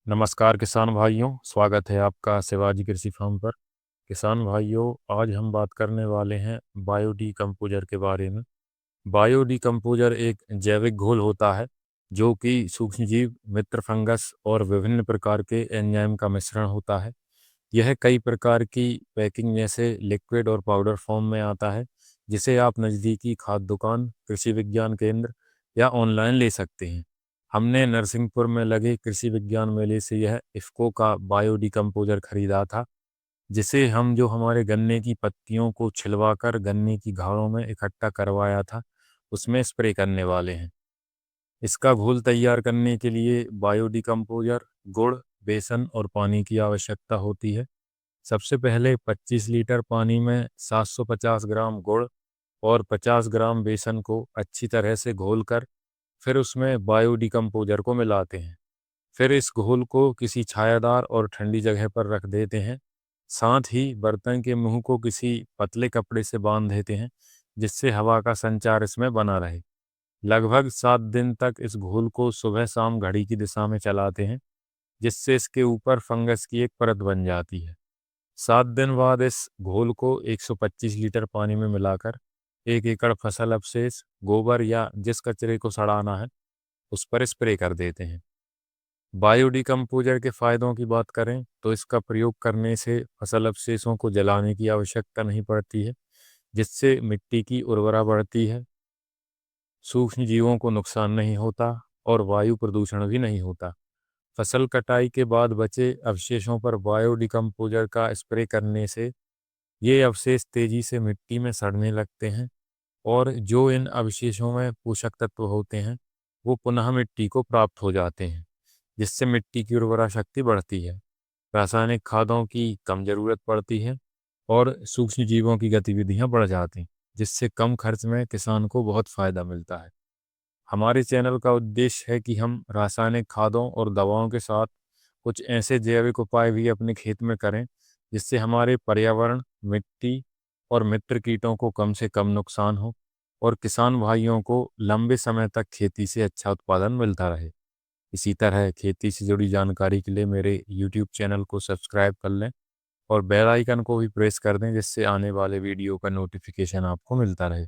नमस्कार किसान भाइयों, स्वागत है आपका शिवाजी कृषि फार्म पर। किसान भाइयों, आज हम बात करने वाले हैं बायो डीकम्पोजर के बारे में। बायो डीकम्पोजर एक जैविक घोल होता है जो कि सूक्ष्मजीव, मित्र फंगस और विभिन्न प्रकार के एंजाइम का मिश्रण होता है। यह कई प्रकार की पैकिंग जैसे लिक्विड और पाउडर फॉर्म में आता है, जिसे आप नज़दीकी खाद दुकान, कृषि विज्ञान केंद्र या ऑनलाइन ले सकते हैं। हमने नरसिंहपुर में लगे कृषि विज्ञान मेले से यह इफ़को का बायो डिकम्पोजर खरीदा था, जिसे हम जो हमारे गन्ने की पत्तियों को छिलवाकर गन्ने की घाड़ों में इकट्ठा करवाया था, उसमें स्प्रे करने वाले हैं। इसका घोल तैयार करने के लिए बायो डिकम्पोजर, गुड़, बेसन और पानी की आवश्यकता होती है। सबसे पहले 25 लीटर पानी में 750 ग्राम गुड़ और 50 ग्राम बेसन को अच्छी तरह से घोलकर फिर उसमें बायो डिकम्पोजर को मिलाते हैं। फिर इस घोल को किसी छायादार और ठंडी जगह पर रख देते हैं। साथ ही बर्तन के मुंह को किसी पतले कपड़े से बांध देते हैं, जिससे हवा का संचार इसमें बना रहे। लगभग 7 दिन तक इस घोल को सुबह शाम घड़ी की दिशा में चलाते हैं, जिससे इसके ऊपर फंगस की एक परत बन जाती है। 7 दिन बाद इस घोल को 125 लीटर पानी में मिलाकर 1 एकड़ फसल अवशेष, गोबर या जिस कचरे को सड़ाना है, उस पर स्प्रे कर देते हैं। बायो डिकम्पोजर के फायदों की बात करें तो इसका प्रयोग करने से फसल अवशेषों को जलाने की आवश्यकता नहीं पड़ती है, जिससे मिट्टी की उर्वरा बढ़ती है, सूक्ष्म जीवों को नुकसान नहीं होता और वायु प्रदूषण भी नहीं होता। फसल कटाई के बाद बचे अवशेषों पर बायो डिकम्पोजर का स्प्रे करने से ये अवशेष तेजी से मिट्टी में सड़ने लगते हैं और जो इन अवशेषों में पोषक तत्व होते हैं, वो पुनः मिट्टी को प्राप्त हो जाते हैं, जिससे मिट्टी की उर्वरा शक्ति बढ़ती है। रासायनिक खादों की कम जरूरत पड़ती है और सूक्ष्म जीवों की गतिविधियां बढ़ जाती हैं, जिससे कम खर्च में किसान को बहुत फायदा मिलता है। हमारे चैनल का उद्देश्य है कि हम रासायनिक खादों और दवाओं के साथ कुछ ऐसे जैविक उपाय भी अपने खेत में करें, जिससे हमारे पर्यावरण, मिट्टी और मित्र कीटों को कम से कम नुकसान हो और किसान भाइयों को लंबे समय तक खेती से अच्छा उत्पादन मिलता रहे। इसी तरह खेती से जुड़ी जानकारी के लिए मेरे YouTube चैनल को सब्सक्राइब कर लें और बेल आइकन को भी प्रेस कर दें, जिससे आने वाले वीडियो का नोटिफिकेशन आपको मिलता रहे।